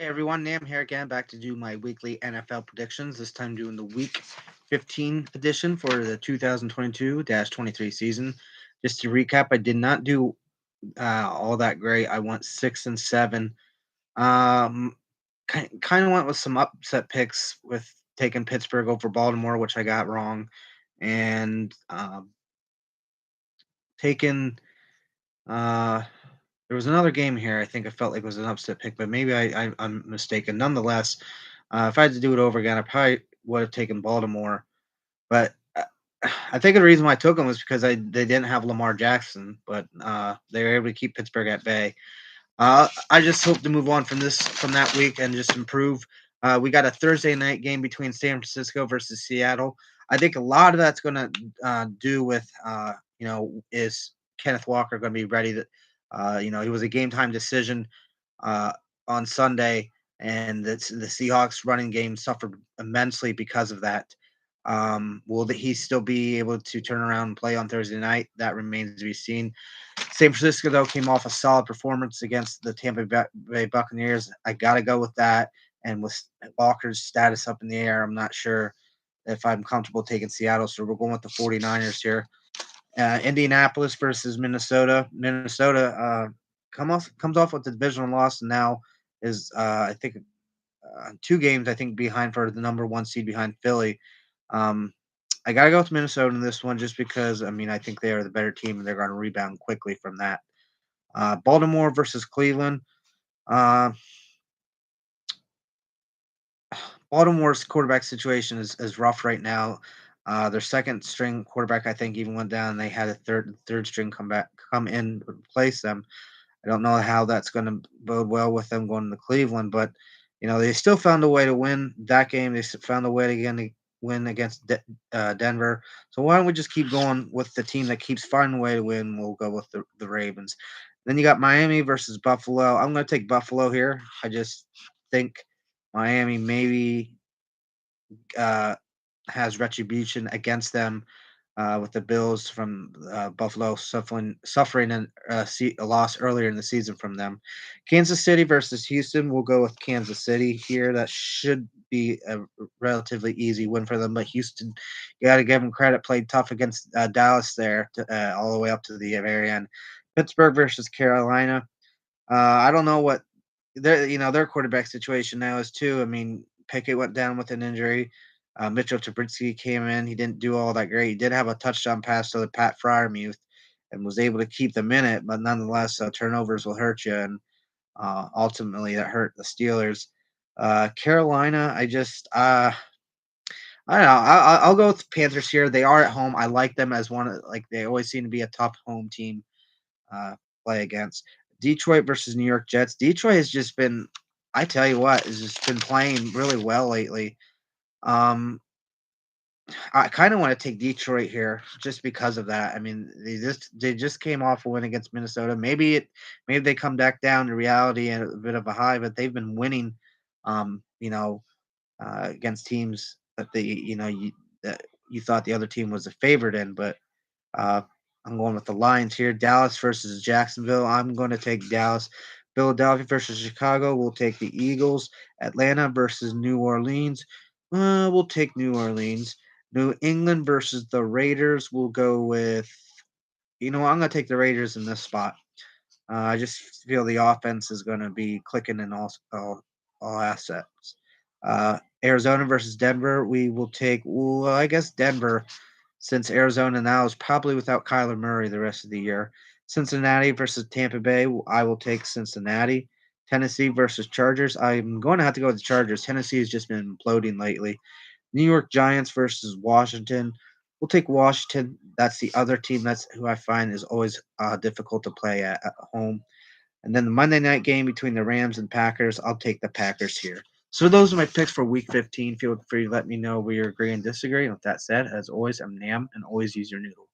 Hey everyone, Nam here again, back to do my weekly NFL predictions. This time doing the Week 15 edition for the 2022-23 season. Just to recap, I did not do all that great. I went 6-7. Um, kind of went with some upset picks with taking Pittsburgh over Baltimore, which I got wrong, and taking uh, there was another game here. I think I felt like it was an upset pick, but maybe I'm mistaken. Nonetheless, if I had to do it over again, I probably would have taken Baltimore. But I think the reason why I took them was because they didn't have Lamar Jackson, but they were able to keep Pittsburgh at bay. I just hope to move on from that week and just improve. We got a Thursday night game between San Francisco versus Seattle. I think a lot of that's going to do with is Kenneth Walker going to be ready to he was a game time decision uh, on Sunday, and the Seahawks running game suffered immensely because of that. Will he still be able to turn around and play on Thursday night? That remains to be seen. San Francisco, though, came off a solid performance against the Tampa Bay Buccaneers. I got to go with that. And with Walker's status up in the air, I'm not sure if I'm comfortable taking Seattle. So we're going with the 49ers here. Indianapolis versus Minnesota. Minnesota comes off with the divisional loss and now is, I think, 2 games, I think, behind for the number one seed behind Philly. Um, I gotta go with Minnesota in this one just because I think they are the better team and they're going to rebound quickly from that. Baltimore versus Cleveland. Uh, Baltimore's quarterback situation is rough right now. Their second string quarterback, I think, even went down. They had a third string come in to replace them. I don't know how that's going to bode well with them going to Cleveland, but they still found a way to win that game. They found a way to again win against Denver. So why don't we just keep going with the team that keeps finding a way to win? We'll go with the Ravens. Then you got Miami versus Buffalo. I'm going to take Buffalo here. I just think Miami maybe uh, has retribution against them with the Bills from Buffalo suffering a loss earlier in the season from them. Kansas City versus Houston. We'll go with Kansas City here. That should be a relatively easy win for them. But Houston, you got to give them credit. Played tough against Dallas all the way up to the very end. Pittsburgh versus Carolina. I don't know what their quarterback situation now is too. Pickett went down with an injury. Mitchell Trubisky came in. He didn't do all that great. He did have a touchdown pass to the Pat Fryermuth and was able to keep them in it, but nonetheless, turnovers will hurt you, and ultimately that hurt the Steelers. Carolina, I don't know. I'll go with Panthers here. They are at home. I like them as they always seem to be a tough home team play against. Detroit versus New York Jets. Detroit has just been, I tell you what, has just been playing really well lately. Um, I kind of want to take Detroit here just because of that. They just came off a win against Minnesota. Maybe they come back down to reality and a bit of a high, but they've been winning. Um, you know, against teams that you thought the other team was a favorite in, but uh, I'm going with the Lions here. Dallas versus Jacksonville. I'm going to take Dallas. Philadelphia versus Chicago. We'll take the Eagles. Atlanta versus New Orleans. We'll take New Orleans. New England versus the Raiders. We'll go with. I'm going to take the Raiders in this spot. I just feel the offense is going to be clicking in all assets. Arizona versus Denver. We will take. Well, I guess Denver since Arizona now is probably without Kyler Murray the rest of the year. Cincinnati versus Tampa Bay, I will take Cincinnati. Tennessee versus Chargers, I'm going to have to go with the Chargers. Tennessee has just been imploding lately. New York Giants versus Washington, we'll take Washington. That's the other team that's who I find is always difficult to play at home. And then the Monday night game between the Rams and Packers, I'll take the Packers here. So those are my picks for Week 15. Feel free to let me know where you agree and disagree. And with that said, as always, I'm Nam, and always use your noodle.